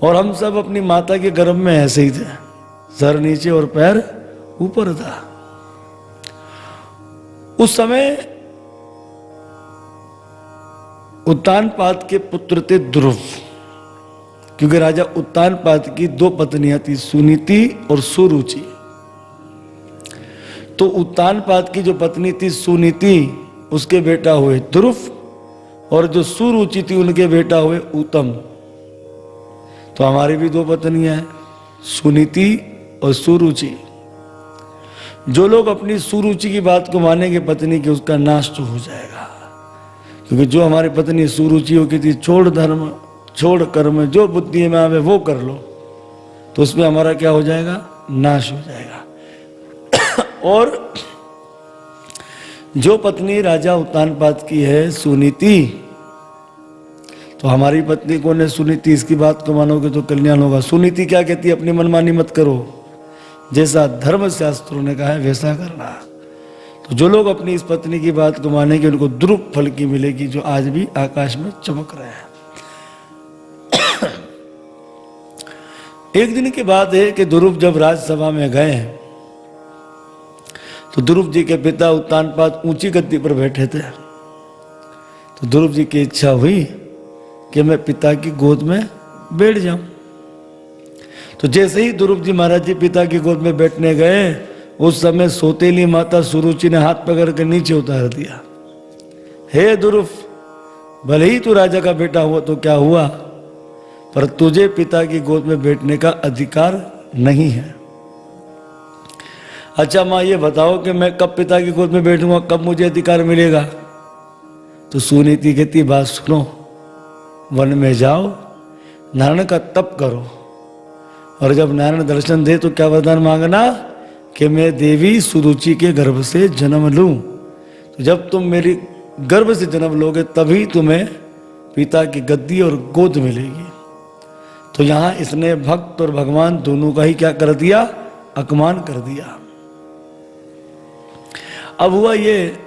और हम सब अपनी माता के गर्भ में ऐसे ही थे, सर नीचे और पैर ऊपर था। उस समय उत्तानपाद के पुत्र थे ध्रुव, क्योंकि राजा उत्तानपाद की 2 पत्नियां थी, सुनीति और सुरुचि। तो उत्तानपाद की जो पत्नी थी सुनीति, उसके बेटा हुए ध्रुव, और जो सुरुचि थी उनके बेटा हुए उत्तम। तो हमारी भी 2 पत्नियां हैं, सुनीति और सुरुचि। जो लोग अपनी सुरुचि की बात को मानेंगे पत्नी की, उसका नाश तो हो जाएगा। क्योंकि जो हमारी पत्नी सुरुचि हो की थी, छोड़ धर्म छोड़ कर्म, जो बुद्धि में आवे वो कर लो, तो उसमें हमारा क्या हो जाएगा? नाश हो जाएगा। और जो पत्नी राजा उत्तानपाद की है सुनीति, तो हमारी पत्नी कौन है? सुनीति। इसकी बात को मानोगे तो कल्याण होगा। सुनीति क्या कहती है? अपनी मनमानी मत करो, जैसा धर्म शास्त्रों ने कहा है वैसा करना। तो जो लोग अपनी इस पत्नी की बात को मानेंगे उनको ध्रुव फल की मिलेगी, जो आज भी आकाश में चमक रहे हैं। एक दिन की बात है कि ध्रुव जब राजसभा में गए, तो ध्रुव जी के पिता उत्तानपाद ऊंची गद्दी पर बैठे थे। तो ध्रुव जी की इच्छा हुई कि मैं पिता की गोद में बैठ जाऊं। तो जैसे ही ध्रुव जी महाराज जी पिता की गोद में बैठने गए, उस समय सौतेली माता सुरुचि ने हाथ पकड़ कर नीचे उतार दिया। हे ध्रुव, भले ही तू राजा का बेटा हुआ तो क्या हुआ, पर तुझे पिता की गोद में बैठने का अधिकार नहीं है। अच्छा माँ, ये बताओ कि मैं कब पिता की गोद में बैठूंगा, कब मुझे अधिकार मिलेगा? तो सुनीति कहती, बात सुनो, वन में जाओ, नारायण का तप करो, और जब नारायण दर्शन दे तो क्या वरदान मांगना कि मैं देवी सुरुचि के गर्भ से जन्म लूं। तो जब तुम मेरी गर्भ से जन्म लोगे तभी तुम्हें पिता की गद्दी और गोद मिलेगी। तो यहां इसने भक्त और भगवान दोनों का ही क्या कर दिया? अपमान कर दिया। अब हुआ ये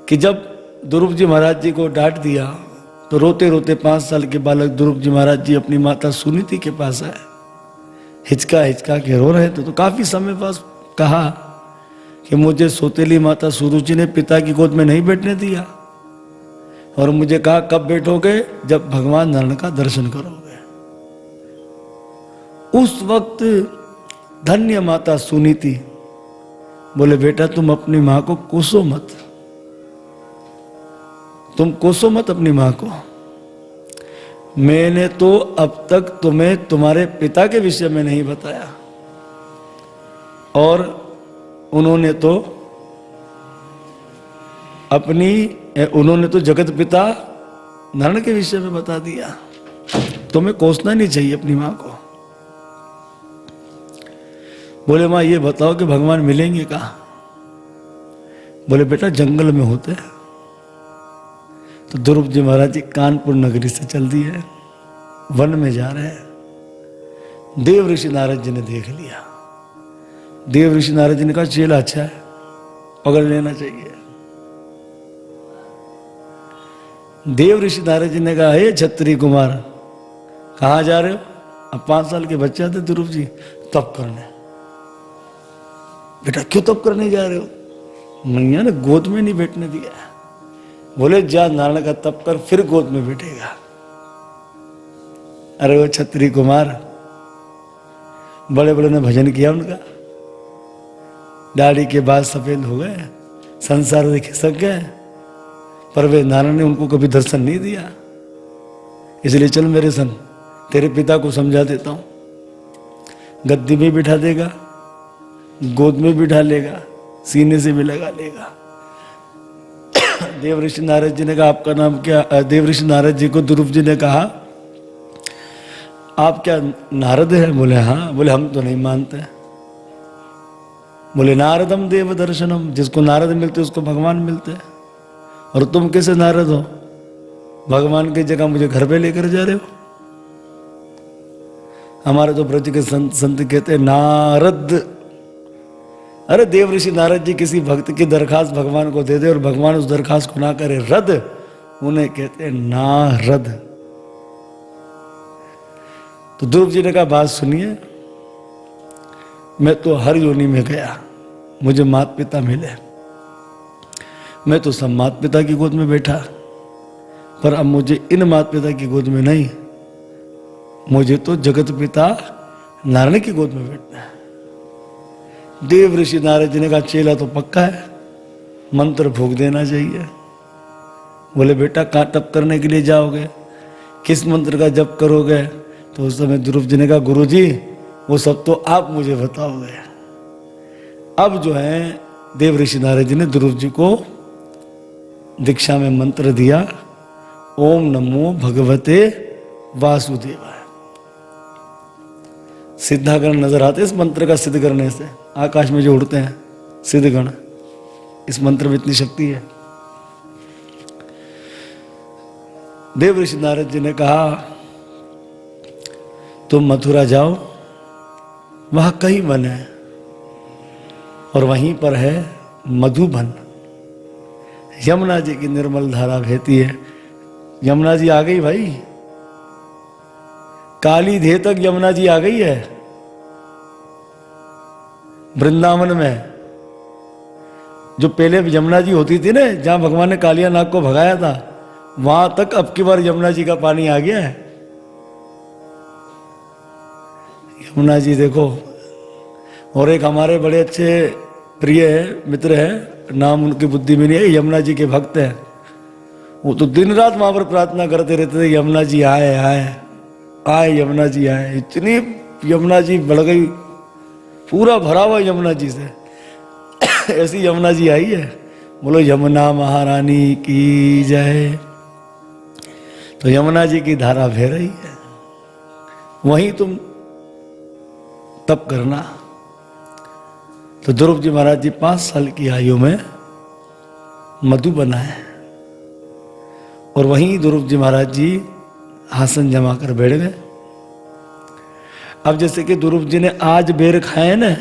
कि जब ध्रुव जी महाराज जी को डांट दिया, तो रोते रोते 5 साल के बालक ध्रुव जी महाराज जी अपनी माता सुनीति के पास आए, हिचका हिचका के रो रहे थे। तो काफी समय पास कहा कि मुझे सौतेली माता सुरुचि ने पिता की गोद में नहीं बैठने दिया, और मुझे कहा कब बैठोगे? जब भगवान नारायण का दर्शन करोगे। उस वक्त धन्य माता सुनीति बोले, बेटा तुम अपनी मां को कोसो मत, तुम कोसो मत अपनी मां को। मैंने तो अब तक तुम्हें तुम्हारे पिता के विषय में नहीं बताया, और उन्होंने तो जगत पिता नारायण के विषय में बता दिया। तुम्हें कोसना नहीं चाहिए अपनी मां को। बोले मां ये बताओ कि भगवान मिलेंगे कहां? बोले बेटा जंगल में होते हैं। तो ध्रुव जी महाराज जी कानपुर नगरी से चल दिए, वन में जा रहे हैं। देव ऋषि नारद जी ने देख लिया। देव ऋषि नारद जी ने कहा चेला अच्छा है, पकड़ लेना चाहिए। देव ऋषि नारद जी ने कहा हे छत्री कुमार, कहां जा रहे हो? अब 5 साल के बच्चे थे ध्रुव जी, तप करने। बेटा क्यों तप करने जा रहे हो? मैया ने गोद में नहीं बैठने दिया। बोले जा नारायण का तप कर, फिर गोद में बैठेगा। अरे वो छत्री कुमार, बड़े बड़े ने भजन किया उनका, दाढ़ी के बाद सफेद हो गए, संसार से खिसक गए, पर वे नारायण ने उनको कभी दर्शन नहीं दिया। इसलिए चल मेरे संग, तेरे पिता को समझा देता हूं। गद्दी में बिठा देगा, गोद में बिठा लेगा, सीने से भी लगा लेगा। देव ऋषि नारद जी ने कहा आपका नाम क्या? देव ऋषि नारद जी को ध्रुव जी ने कहा आप क्या नारद हैं? बोले हाँ। बोले हम तो नहीं मानते। बोले नारदम देव दर्शनम, जिसको नारद मिलते उसको भगवान मिलते हैं, और तुम कैसे नारद हो? भगवान की जगह मुझे घर पे लेकर जा रहे हो। हमारे तो ब्रज के संत कहते हैं नारद। अरे देव ऋषि नारद जी किसी भक्त की दरखास्त भगवान को दे दे और भगवान उस दरखास्त को ना करे रद्द, उन्हें कहते हैं नारद। तो ध्रुव जी ने कहा बात सुनिए, मैं तो हर योनि में गया, मुझे माता पिता मिले, मैं तो सब माता पिता की गोद में बैठा, पर अब मुझे इन माता पिता की गोद में नहीं, मुझे तो जगत पिता नारायण की गोद में बैठना है। देव ऋषि नारद जी ने कहा चेला तो पक्का है, मंत्र फूंक देना चाहिए। बोले बेटा कहाँ तप करने के लिए जाओगे, किस मंत्र का जप करोगे? तो उस समय ध्रुव जी ने कहा गुरु जी वो सब तो आप मुझे बताओगे। अब जो है देव ऋषि नारद जी ने ध्रुव जी को दीक्षा में मंत्र दिया, ओम नमो भगवते वासुदेवाय। सिद्धागण नजर आते इस मंत्र का सिद्ध करने से, आकाश में जो उड़ते हैं सिद्धगण, इस मंत्र में इतनी शक्ति है। देव ऋषि नारद जी ने कहा तुम मथुरा जाओ, वहां कई वन है और वहीं पर है मधुबन, यमुना जी की निर्मल धारा बहती है। यमुना जी आ गई भाई, काली देह तक यमुना जी आ गई है। वृंदावन में जो पहले यमुना जी होती थी ना, जहां भगवान ने कालिया नाग को भगाया था, वहां तक अब की बार यमुना जी का पानी आ गया है। यमुना जी देखो, और एक हमारे बड़े अच्छे प्रिय मित्र है, नाम उनकी बुद्धि में नहीं है, यमुना जी के भक्त हैं। वो तो दिन रात वहां पर प्रार्थना करते रहते थे, यमुना जी आए आए आए, यमुना जी आए। इतनी यमुना जी बढ़ गई, पूरा भरा हुआ यमुना जी से। ऐसी यमुना जी आई है, बोलो यमुना महारानी की जय। तो यमुना जी की धारा बह रही है, वहीं तुम तप करना। तो ध्रुव जी महाराज जी 5 साल की आयु में मधु बनाए और वहीं ध्रुव जी महाराज जी आसन जमा कर बैठ गए। अब जैसे कि ध्रुव जी ने आज बेर खाए ना,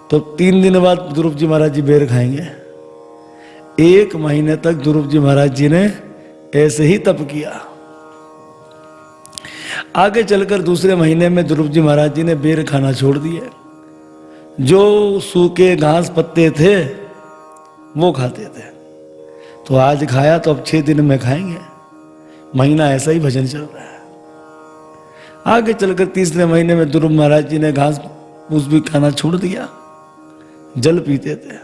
तो 3 दिन बाद ध्रुव जी महाराज जी बेर खाएंगे। 1 महीने तक ध्रुव जी महाराज जी ने ऐसे ही तप किया। आगे चलकर दूसरे महीने में ध्रुव जी महाराज जी ने बेर खाना छोड़ दिए। जो सूखे घास पत्ते थे वो खाते थे। तो आज खाया तो अब 6 दिन में खाएंगे। महीना ऐसा ही भजन चल रहा है। आगे चलकर तीसरे महीने में ध्रुव महाराज जी ने घास फूस भी खाना छोड़ दिया, जल पीते थे।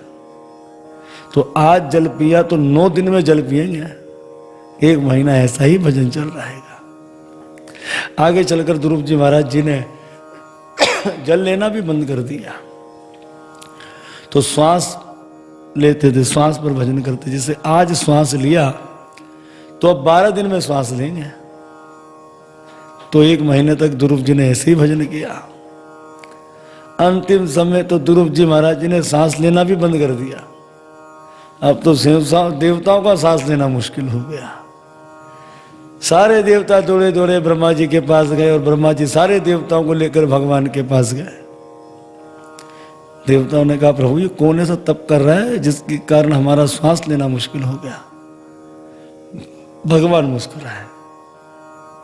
तो आज जल पिया तो 9 दिन में जल पिएंगे। 1 महीना ऐसा ही भजन चल रहेगा। आगे चलकर ध्रुव जी महाराज जी ने जल लेना भी बंद कर दिया। तो श्वास लेते थे, श्वास पर भजन करते। जैसे आज श्वास लिया तो अब 12 दिन में श्वास लेंगे। तो 1 महीने तक ध्रुव जी ने ऐसे ही भजन किया। अंतिम समय तो ध्रुव जी महाराज जी ने सांस लेना भी बंद कर दिया। अब तो देवताओं का सांस लेना मुश्किल हो गया। सारे देवता दौड़े दौड़े ब्रह्मा जी के पास गए और ब्रह्मा जी सारे देवताओं को लेकर भगवान के पास गए। देवताओं ने कहा प्रभु ये कौन ऐसा तप कर रहा है जिसके कारण हमारा श्वास लेना मुश्किल हो गया। भगवान मुस्कुराए,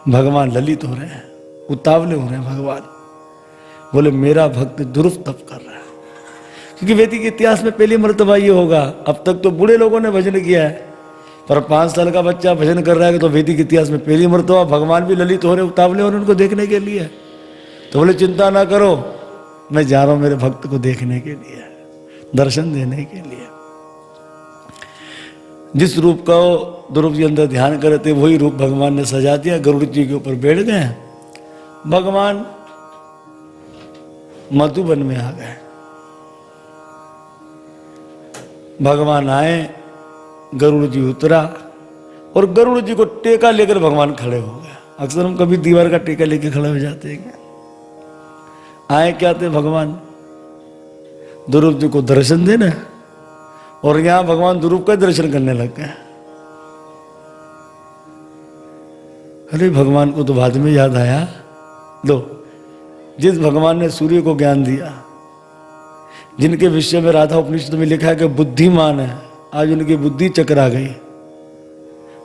भगवान ललित हो रहे हैं, उतावले हो रहे हैं। भगवान बोले मेरा भक्त ध्रुव तप कर रहा है। क्योंकि वैदिक इतिहास में पहली मर्तबा ये होगा। अब तक तो बूढ़े लोगों ने भजन किया है, पर 5 साल का बच्चा भजन कर रहा है तो वैदिक इतिहास में पहली मर्तबा भगवान भी ललित हो रहे, उतावले हो रहे उनको देखने के लिए। तो बोले चिंता ना करो, मैं जा रहा हूं मेरे भक्त को देखने के लिए, दर्शन देने के लिए। जिस रूप का ध्रुव जी अंदर ध्यान करे थे वही रूप भगवान ने सजा दिया। गरुड़ जी के ऊपर बैठ गए, भगवान मधुबन में आ गए। भगवान आए, गरुड़ जी उतरा और गरुड़ जी को टेका लेकर भगवान खड़े हो गए। अक्सर हम कभी दीवार का टेका लेकर खड़े हो जाते हैं क्या? आए क्या थे भगवान? ध्रुव जी को दर्शन देना, और यहां भगवान ध्रुव का दर्शन करने लग गए। अरे भगवान को तो बाद में याद आया, लो जिस भगवान ने सूर्य को ज्ञान दिया, जिनके विषय में राधा उपनिषद में लिखा है कि बुद्धिमान है, आज उनकी बुद्धि चकरा गई।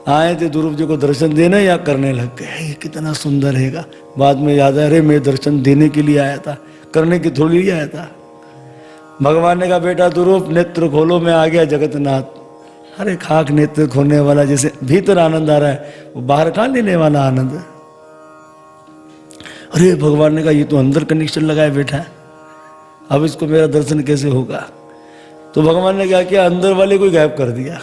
आए थे ध्रुव जी को दर्शन देने या करने लग गए। ये कितना सुंदर हैगा। बाद में याद आया, अरे मैं दर्शन देने के लिए आया था, करने की थोड़ी लिए आया था। भगवान ने कहा बेटा ध्रुव नेत्र खोलो, मैं आ गया जगतनाथ। अरे खाक नेत्र खोलने वाला, जैसे भीतर आनंद आ रहा है वो बाहर कहाँ लेने वाला आनंद है। अरे भगवान ने कहा ये तो अंदर कनेक्शन लगाए बैठा है, अब इसको मेरा दर्शन कैसे होगा। तो भगवान ने क्या किया, अंदर वाले को गायब कर दिया।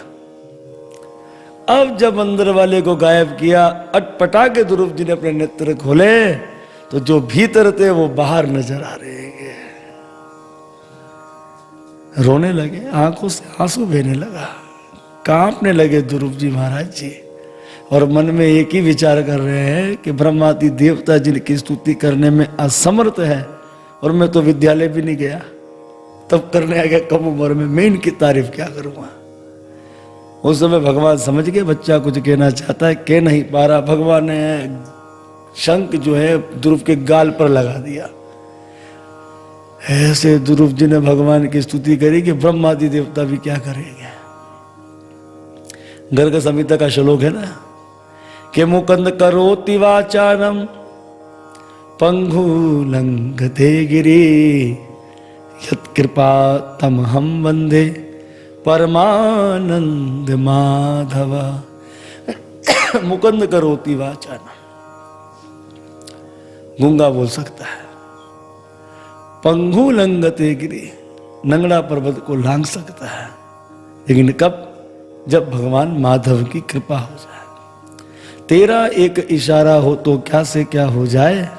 अब जब अंदर वाले को गायब किया, अटपटा के ध्रुव जी ने अपने नेत्र खोले तो जो भीतर थे वो बाहर नजर आ रहे हैं। रोने लगे, आंखों से आंसू बहने लगा, कांपने लगे ध्रुव जी महाराज जी, और मन में एक ही विचार कर रहे हैं कि ब्रह्मादि देवता जिनकी स्तुति करने में असमर्थ है, और मैं तो विद्यालय भी नहीं गया, तब करने आ गया कम उम्र में, मैं इनकी तारीफ क्या करूंगा। उस समय भगवान समझ गए बच्चा कुछ कहना चाहता है, कह नहीं पा रहा। भगवान ने शंख जो है ध्रुव के गाल पर लगा दिया। ऐसे ध्रुव जी ने भगवान की स्तुति करी कि ब्रह्मादि देवता भी क्या करेंगे। गर्ग संहिता का श्लोक है ना कि मुकंद करोति वाचानम पंगुलंघते गिरि यत्कृपा तमहं वंदे परमानंद माधव। मुकंद करोति वाचानम, गूंगा बोल सकता है। पंगुलंघते गिरि, नंगड़ा पर्वत को लांघ सकता है, लेकिन कब, जब भगवान माधव की कृपा हो जाए। तेरा एक इशारा हो तो क्या से क्या हो जाए,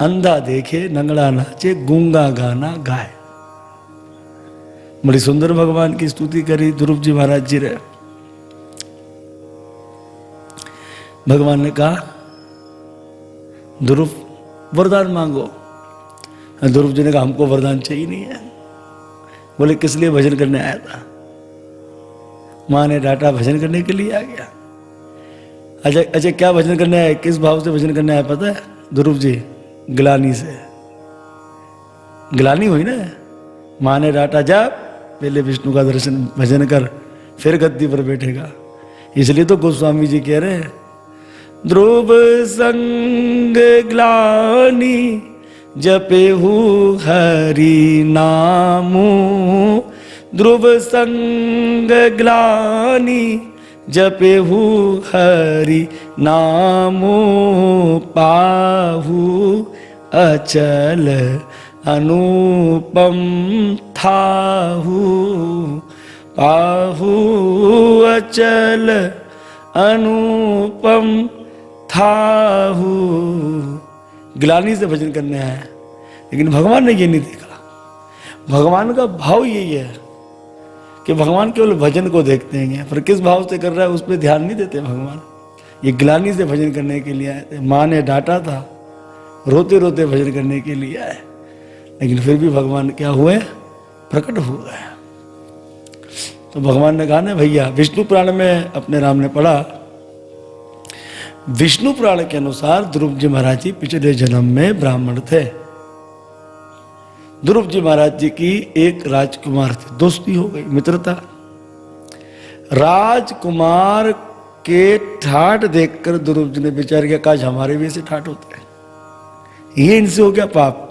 अंधा देखे नंगड़ा नाचे गूंगा गाना गाए। बड़ी सुंदर भगवान की स्तुति करी ध्रुव जी महाराज जी ने। भगवान ने कहा ध्रुव वरदान मांगो। ध्रुव जी ने कहा हमको वरदान चाहिए नहीं है। बोले किस लिए, भजन करने आया था। माँ ने डांटा, भजन करने के लिए आ गया। अच्छा क्या भजन करने आया, किस भाव से भजन करने आया पता है ध्रुव जी? ग्लानी से। ग्लानी हुई ना, माँ ने डांटा जा पहले विष्णु का दर्शन भजन कर, फिर गद्दी पर बैठेगा। इसलिए तो गोस्वामी जी कह रहे हैं ध्रुव संग ग्लानी जपेहु हरि नामु, ध्रुव संग ग्लानी जपेहु हरि नामु, पाहु अचल अनुपम थाहु, पाहु अचल अनुपम थाहु। ग्लानी से भजन करने आया, लेकिन भगवान ने ये नहीं देखा। भगवान का भाव यही है कि भगवान केवल भजन को देखते हैं, पर किस भाव से कर रहा है उस पर ध्यान नहीं देते भगवान। ये ग्लानी से भजन करने के लिए आए थे, माँ ने डांटा था, रोते रोते भजन करने के लिए आए, लेकिन फिर भी भगवान क्या हुए, प्रकट हो गए। तो भगवान ने कहा ना भैया, विष्णु पुराण में अपने राम ने पढ़ा, विष्णु पुराण के अनुसार ध्रुव जी महाराज जी पिछले जन्म में ब्राह्मण थे। ध्रुव जी महाराज जी की एक राजकुमार थी, दोस्ती हो गई, मित्रता। राजकुमार के ठाठ देखकर ध्रुव जी ने विचार किया काश हमारे भी ऐसे ठाठ होते हैं। ये इनसे हो गया पाप।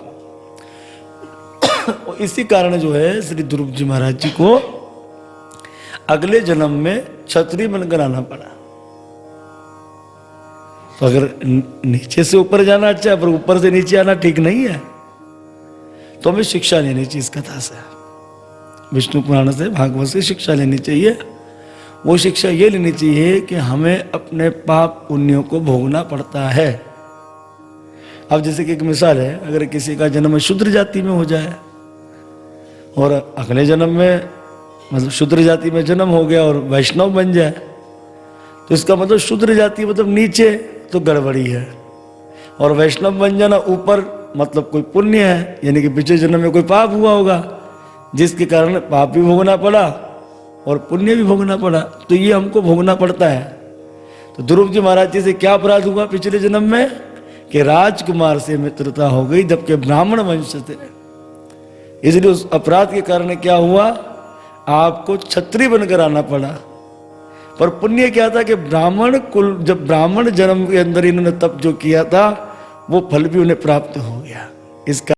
और इसी कारण जो है श्री ध्रुव जी महाराज जी को अगले जन्म में क्षत्रिय बनकर आना पड़ा। तो अगर नीचे से ऊपर जाना अच्छा है, पर ऊपर से नीचे आना ठीक नहीं है, तो हमें शिक्षा लेनी चाहिए इस कथा से, विष्णु पुराण से, भागवत से शिक्षा लेनी चाहिए। वो शिक्षा ये लेनी चाहिए कि हमें अपने पाप पुण्यों को भोगना पड़ता है। अब जैसे कि एक मिसाल है, अगर किसी का जन्म शूद्र जाति में हो जाए और अगले जन्म में मतलब शूद्र जाति में जन्म हो गया और वैष्णव बन जाए, तो इसका मतलब शूद्र जाति मतलब नीचे तो गड़बड़ी है, और वैष्णव बन जाना ऊपर मतलब कोई पुण्य है, यानी कि पिछले जन्म में कोई पाप हुआ होगा जिसके कारण पाप भी भोगना पड़ा और पुण्य भी भोगना पड़ा। तो ये हमको भोगना पड़ता है। तो ध्रुव जी महाराज जी से क्या अपराध हुआ पिछले जन्म में कि राजकुमार से मित्रता हो गई, जबकि ब्राह्मण वंश थे। इसलिए उस अपराध के कारण क्या हुआ, आपको क्षत्रिय बनकर आना पड़ा। पर पुण्य क्या था कि ब्राह्मण कुल, जब ब्राह्मण जन्म के अंदर इन्होंने तप जो किया था वो फल भी उन्हें प्राप्त हो गया। इसका